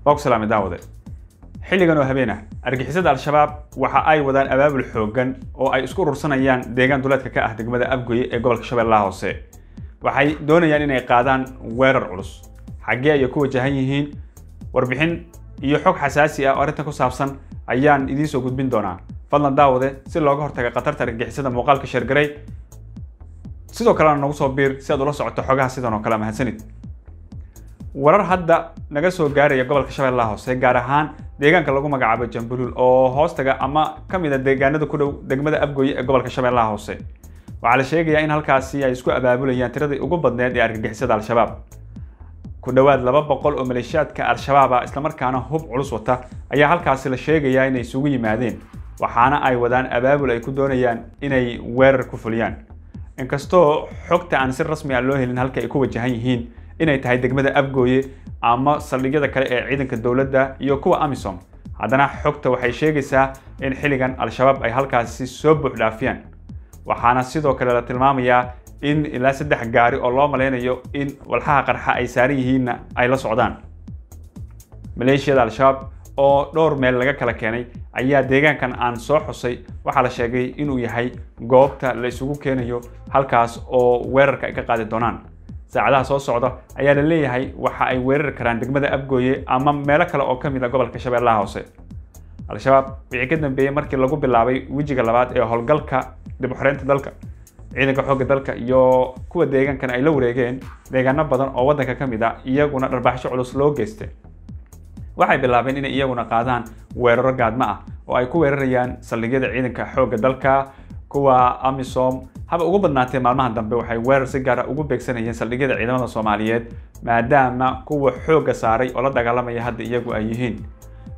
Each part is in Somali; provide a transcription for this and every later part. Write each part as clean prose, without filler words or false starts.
بوكسلام داود xilligan oo habeen ah argixisada al-shabaab waxa ay wadaan abaabul xoogan oo ay isku urursanayaan deegaan duleedka ka ah degmada Afgoye ee gobolka Shabeellaha Hoose waxay doonayaan inay qaadaan weerar culus xagee ay ku wajahan yihiin warbixin iyo xog xasaasi ah oo arinta ku saabsan ayaan idin soo gudbin doonaa fadlan daawade si looga hortago qatarta argixisada muuqaalka sheergaray sidoo kale nagu soo biir si aad ula socoto xogaha sidan oo kale mahadsanid warar hadda naga soo gaaraya gobolka Shabeellaha Hoose gaar ahaan deegaanka lagu magacaabo Jambulul oo hoostaga ama kamid ah deegaanada ku dhow degmada Afgoye ee gobolka Shabeellaha Hoose waxa la sheegayaa in halkaasi ay isku abaabulayaan tiradii ugu badneed ee argagixisada al-shabaab ku dhawaad 200 oo maleeshiyaadka al-shabaab isla markaana hub culus wata ayaa halkaasi la sheegayaa inay isugu yimaadeen waxaana ay wadaan abaabul ay ku doonayaan inay weerar ku fuliyaan inkastoo xogta aan si rasmi ah loo helin halka ay ku wajahan yihiin inay tahay degmada Afgoye ama saldhigyada kale ee ciidanka dawladda iyo kuwa AMISOM haddana xogta waxay sheegaysaa in xilligan al-shabaab ay halkaasi soo buux dhaafiyaan waxaana sidoo kale la tilmaamayaa in ilaa 3 gaari oo loo maleynayo in walxaha qarxa ay saaran yihiin ay la socdaan maleeshiyada al-shabaab oo dhowr meel laga kala keenay ayaa deegaankan aan soo xusay waxa la sheegay inuu yahay goobta la isugu keenayo halkaas oo weerarka ay ka qaadi doonaan saacadaha soo socda ayaa la leeyahay waxa ay weerar karaan degmada Afgoye ama meelo kale oo kamid ah gobolka Shabeellaha Hoose al-shabaab wixii ka dambeeyay markii lagu bilaabay wajiga labaad ee howlgalka dib u xiraynta dalka ciidanka xoogga dalka iyo kuwa deegaankan ay la wareegeen deegaano badan oo wadanka kamid ah iyaguna dharbaaxsho culus loo geystay waxay bilaabeen inay iyaguna qaadaan weeraro gaadma ah oo ay ku weerarayaan saldhigyada ciidanka xoogga dalka kuwa AMISOM haba ugu badnaatay maalmahan dambe waxay weerar si gaar ah ugu beegsanayeen saldhigyada ciidamada Soomaaliyeed maadaama kuwa xooga saaray oo la dagaalamaya hadda iyagu ay yihiin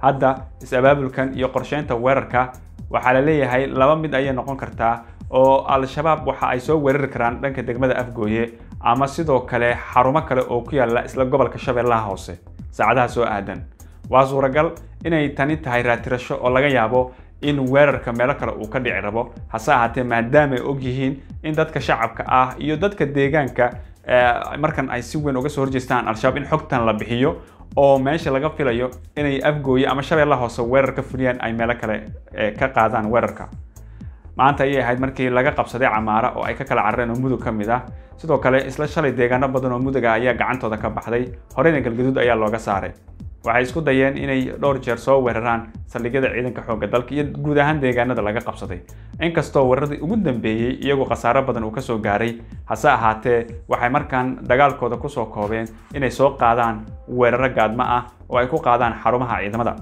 hadda is-abaabulkan iyo qorsheynta weerarka waxa la leeyahay laba mid ay noqon kartaa oo al-shabaab waxa ay soo weerari karaan dhanka degmada Afgoye ama sidoo kale xarumo kale oo ku yaala isla gobolka Shabeellaha Hoose saacadaha soo aadan waa suuragal inay tani tahay raatirasho oo laga yaabo in weerarka meel kale uu ka dhici rabo hase ahaatee maadaama ay og yihiin in dadka shacabka ah iyo dadka deegaanka markan ay si weyn uga soo horjeestaan al-shabaab in xogtan la bixiyo oo meesha laga filayo inay Afgoye ama Shabeellaha Hoose weerar ka fuliyaan ay meel kale ka qaadaan weerarka maanta ay ahayd markii laga qabsaday Camaara oo ay ka kala carareen mudug kamid ah sidoo kale isla shalay deegaano badan oo muduga ayaa gacantooda ka baxday horeyna galgaduud ayaa looga saaray waxay isku dayeen inay dhowr jeer soo weeraraan saldhigyada ciidanka xoogga dalka iyo guud ahaan deegaanada laga qabsaday inkastoo weeraradii ugu dambeeyay iyagu qasaaro badan uu ka soo gaaray hase ahaatee waxay markaan dagaalkooda ku soo koobeen inay soo qaadaan weeraro gaadma ah oo ay ku qaadaan xarumaha ciidamada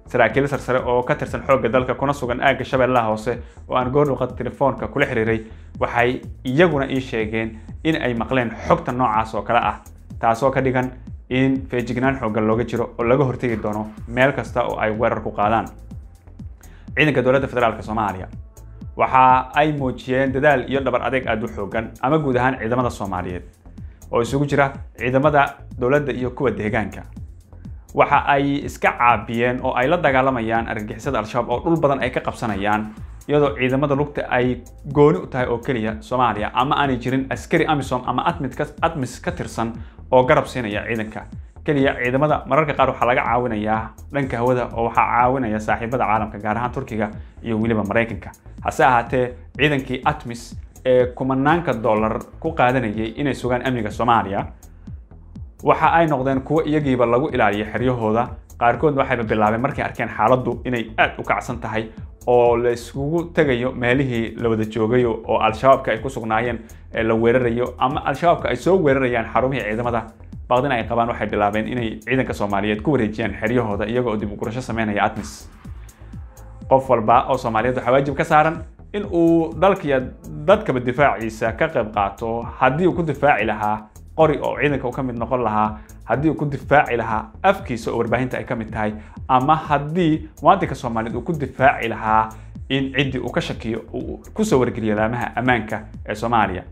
saraakiil sarsare oo ka tirsan xoogga dalka kuna sugan aagga Shabeellaha Hoose oo aan goor waqti telefoonka kula xiriiray waxay iyaguna ii sheegeen in ay maqleen xogta noocaas oo kala ah taasoo ka dhigan in feejignaan xoogan looga jiro oo laga hortagi doono meel kasta oo ay weerar ku qaadaan ciidanka dawladda federaalka Soomaaliya waxa ay muujiyeen dadaal iyo dhabar adeeg aad u xoogan ama guud ahaan ciidamada Soomaaliyeed oo isugu jira ciidamada dawladda iyo kuwa deegaanka waxa ay iska caabiyeen oo ay la dagaalamayaan argagixisada al-shabaab oo dhul badan ay ka qabsanayaan iyadoo ciidamada lugta ay gooni u tahay oo kaliya Soomaaliya ama aanay jirin askari AMISOM ama ATMIS ka tirsan oo garab siinaya ciidanka kaliya ciidamada mararka qaar waxa laga caawinayaa dhanka hawada oo waxa caawinaya saaxiibada caalamka gaar ahaan Turkiga iyo waliba Mareykanka hase ahaatee ciidankii ATMIS ee kumanaanka dollar ku qaadanayay inay sugaan amniga Soomaaliya waxa ay noqdeen kuwa iyagiiba lagu ilaaliyo xeryahooda qaarkood waxay bilaabeen markay arkeen xaaladdu inay aad u kacsan tahay oo la isugu tagayo meelihii la wada joogayo oo al-shabaabka ay ku sugnaayeen la weerarayo ama al-shabaabka ay soo weerarayaan xarumihii ciidamada baaqdina ay qabaan waxay bilaabeen inay ciidanka Soomaaliyeed ku wareejiyaan xeryahooda iyagoo dib u gurasho sameynaya ATMIS qof walba oo Soomaaliyeed waxa waajib ka saaran in uu dalka dadka difaaciisa ka qayb qaato haddii uu ku difaaci lahaa qori oo ciidanka ka mid noqon lahaa haddii uu ku difaaci lahaa afkiisa oo warbaahinta ay ka mid tahay ama haddii muwaadinka Soomaaliyeed uu ku difaaci lahaa in cidii uu ka shakiyo uu ku soo wargeliyo laamaha ammaanka ee Soomaaliya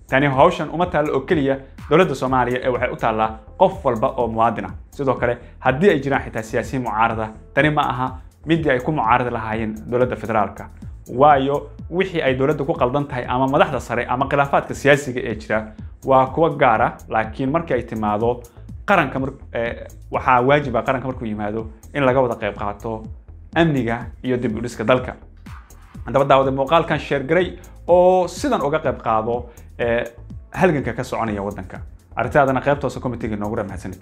tani hawshan uma taalo oo kaliya dawladda Soomaaliya ee waxay u taalaa qof walba oo muwaadin ah sidoo kale haddii ay jiraan xitaa siyaasiyiin mucaarada tani ma aha mid ay ku mucaarad lahaayeen dawladda federaalka waayo wixii ay dawladda ku qaldan tahay ama madaxda sare ama khilaafaadka siyaasiga ee jira waa kuwa gaar ah laakiin markii ay timaado qaranka waxaa waajiba qaranka markuu yimaado in laga wada qayb qaato amniga iyo dib u dhiska dalka. haddaba daawada muuqaalkan share garay oo sidan uga qayb qaado halganka ka soconaya wadanka. arrintaadana qaybta hoose commentiga noogu mahadsanid.